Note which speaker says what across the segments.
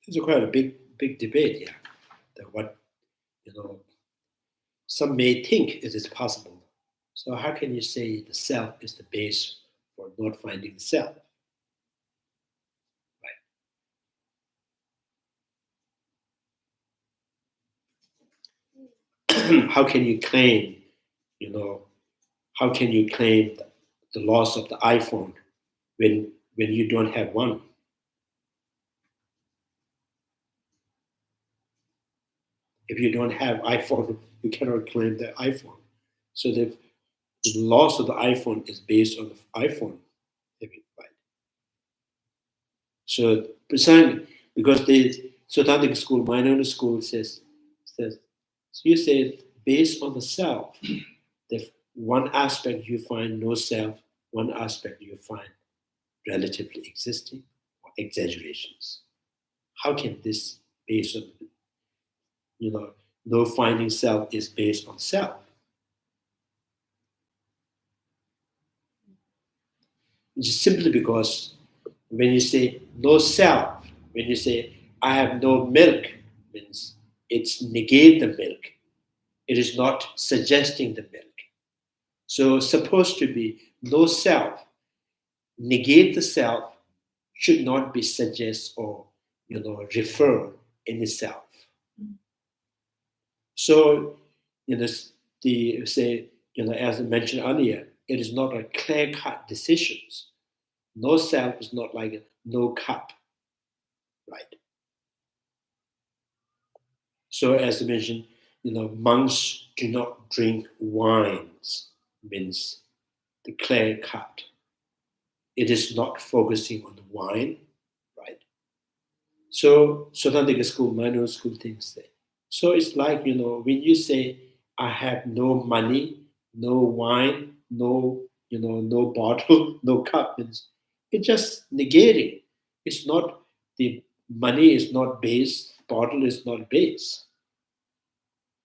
Speaker 1: it's quite a big debate, yeah. That what, some may think it is possible. So how can you say the self is the base for not finding the self? Right? How can you claim, how can you claim the loss of the iPhone when you don't have one? If you don't have iPhone, you cannot claim the iPhone. So the loss of the iPhone is based on the iPhone. Right? So precisely because the Sotanic school, minority school says so you say based on the self, the one aspect you find no self, one aspect you find relatively existing or exaggerations. How can this based on no finding self is based on self? Just simply because when you say no self, when you say I have no milk, means it's negate the milk. It is not suggesting the milk. So supposed to be no self, negate the self should not be suggest or refer any self. So the say as I mentioned earlier, it is not a clear-cut decisions. No self is not like a no cup, right? So as I mentioned, monks do not drink wines, means the clear cut. It is not focusing on the wine, right? So Sotanic school, minor school things there. So it's like, when you say, I have no money, no wine, no bottle, no cup, means it's just negating. It's not, the money is not base, bottle is not base.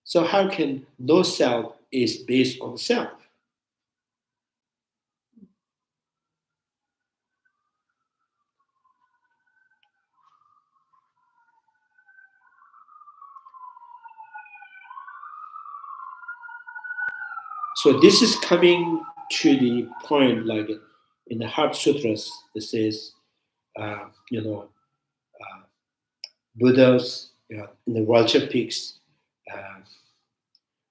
Speaker 1: So how can no self is based on self? So this is coming to the point, like in the Heart Sutras, it says, uh, you know, uh, Buddha's in the vulture peaks. Uh,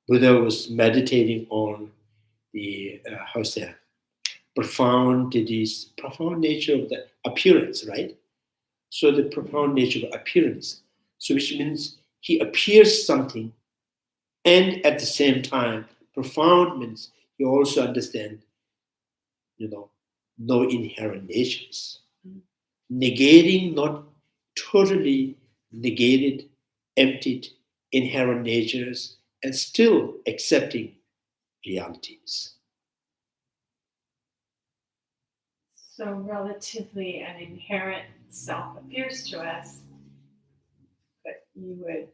Speaker 1: Buddha was meditating on the how's that profound nature of the appearance, right? So the profound nature of appearance. So which means he appears something, and at the same time, profound means you also understand, no inherent natures. Negating, not totally negated, emptied inherent natures, and still accepting realities.
Speaker 2: So relatively an inherent self appears to us, but you would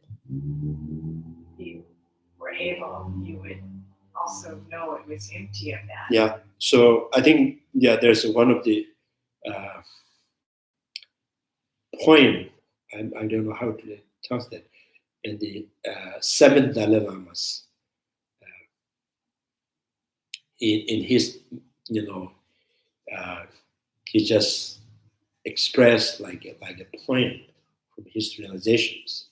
Speaker 2: also know it was empty of that.
Speaker 1: Yeah. So I think there's one of the poem. I don't know how to translate. In the seventh Dalai Lama's, in his, uh, he just expressed like a poem from his realizations.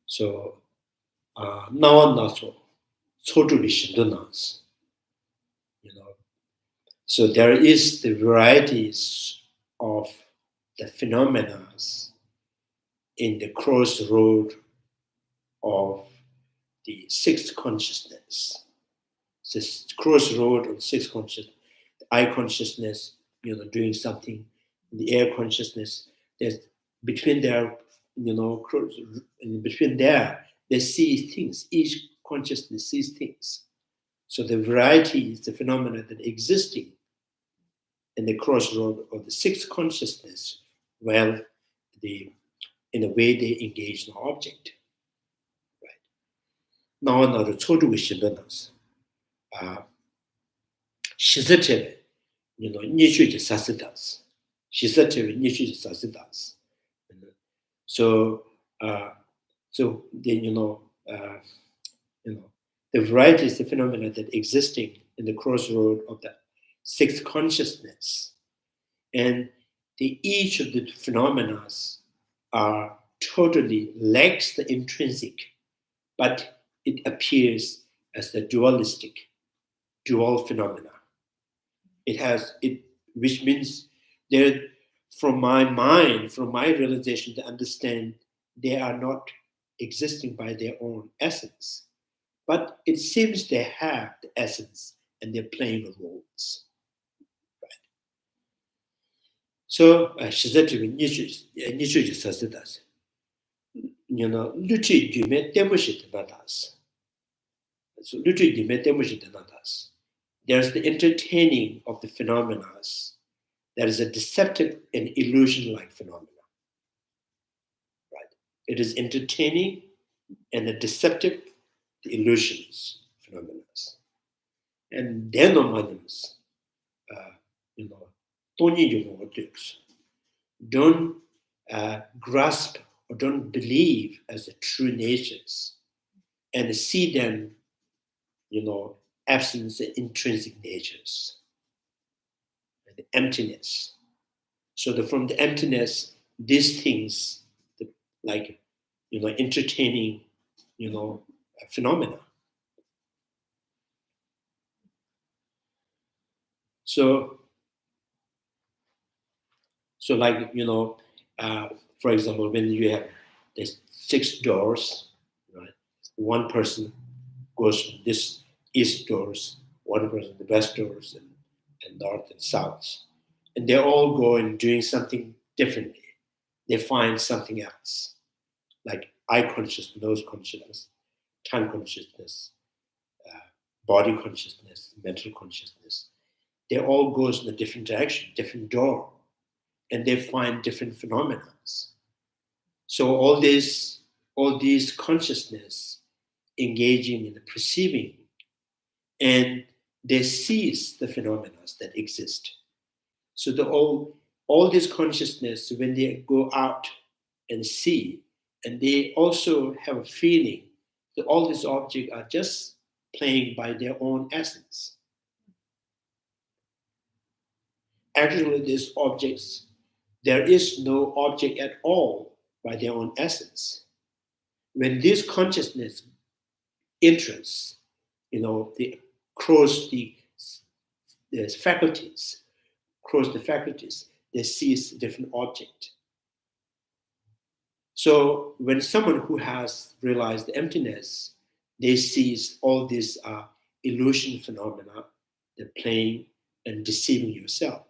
Speaker 1: So now naso sotu vishindunas, So there is the varieties of the phenomena in the crossroad of the sixth consciousness. This crossroad of sixth consciousness, the eye consciousness, doing something, the air consciousness. There's between there, between there, they see things. Each consciousness sees things. So the variety is the phenomena that existing in the crossroad of the sixth consciousness, well, in a way they engage the object. Right. Now the total wishindanas. Shizatev, nishuji sasidas. Shizatev nishuji sasidas. So, so then the varieties of phenomena that existing in the crossroad of the sixth consciousness, and each of the phenomena are totally lacks the intrinsic, but it appears as the dualistic, dual phenomena. It has it, which means there, from my mind, from my realization, to understand they are not existing by their own essence, but it seems they have the essence and they're playing the roles. Right? So, shizatu nishu sasidas, luchi gyume temushit nadas. So, luchi gyume temushit nadas. There's the entertaining of the phenomena. There is a deceptive and illusion-like phenomena. Right? It is entertaining and a deceptive, the illusions phenomena. And then omanims, don't grasp or don't believe as the true natures and see them, absence and intrinsic natures, and the emptiness. So from the emptiness, these things, like, entertaining, phenomena. So like, for example, when you have there's 6 doors, right? One person goes from this east doors, one person the west doors, and north and south. And they all go and doing something differently. They find something else, like eye consciousness, nose consciousness, tongue consciousness, body consciousness, mental consciousness. They all goes in a different direction, different door, and they find different phenomena. So all these consciousness engaging in the perceiving, and they seize the phenomena that exist. So all this consciousness, when they go out and see, and they also have a feeling that all these objects are just playing by their own essence. Actually, these objects, there is no object at all by their own essence. When this consciousness enters, they cross the faculties, they seize different object. So when someone who has realized the emptiness, they seize all these illusion phenomena, they're playing and deceiving yourself.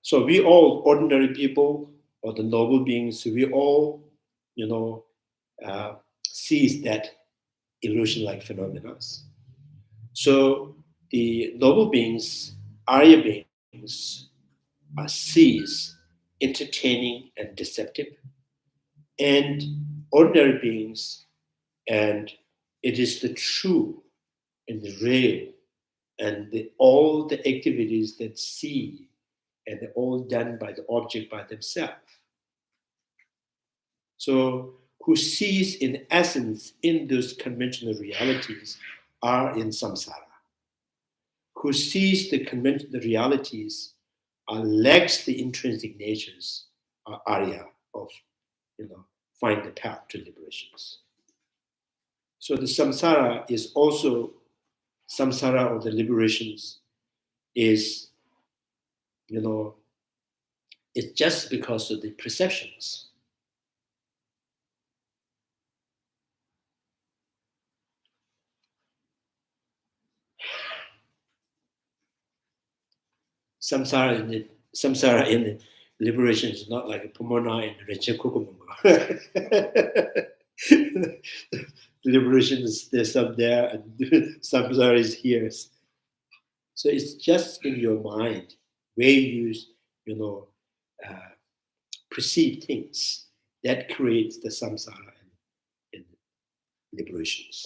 Speaker 1: So we all ordinary people or the noble beings, we all, seize that illusion-like phenomena. So the noble beings, Arya beings, are seize entertaining and deceptive, and ordinary beings, and it is the true and the real, and all the activities that see, and they're all done by the object by themselves. So who sees in essence in those conventional realities are in samsara. Who sees the conventional realities lacks the intrinsic natures are Arya of, find the path to liberations. So the samsara is also, samsara of the liberations is, it's just because of the perceptions. Samsara in the liberation is not like a pomona and reche kukumunga. Liberation is there's some there and samsara is here. So it's just in your mind where you perceive things that creates the samsara and liberations.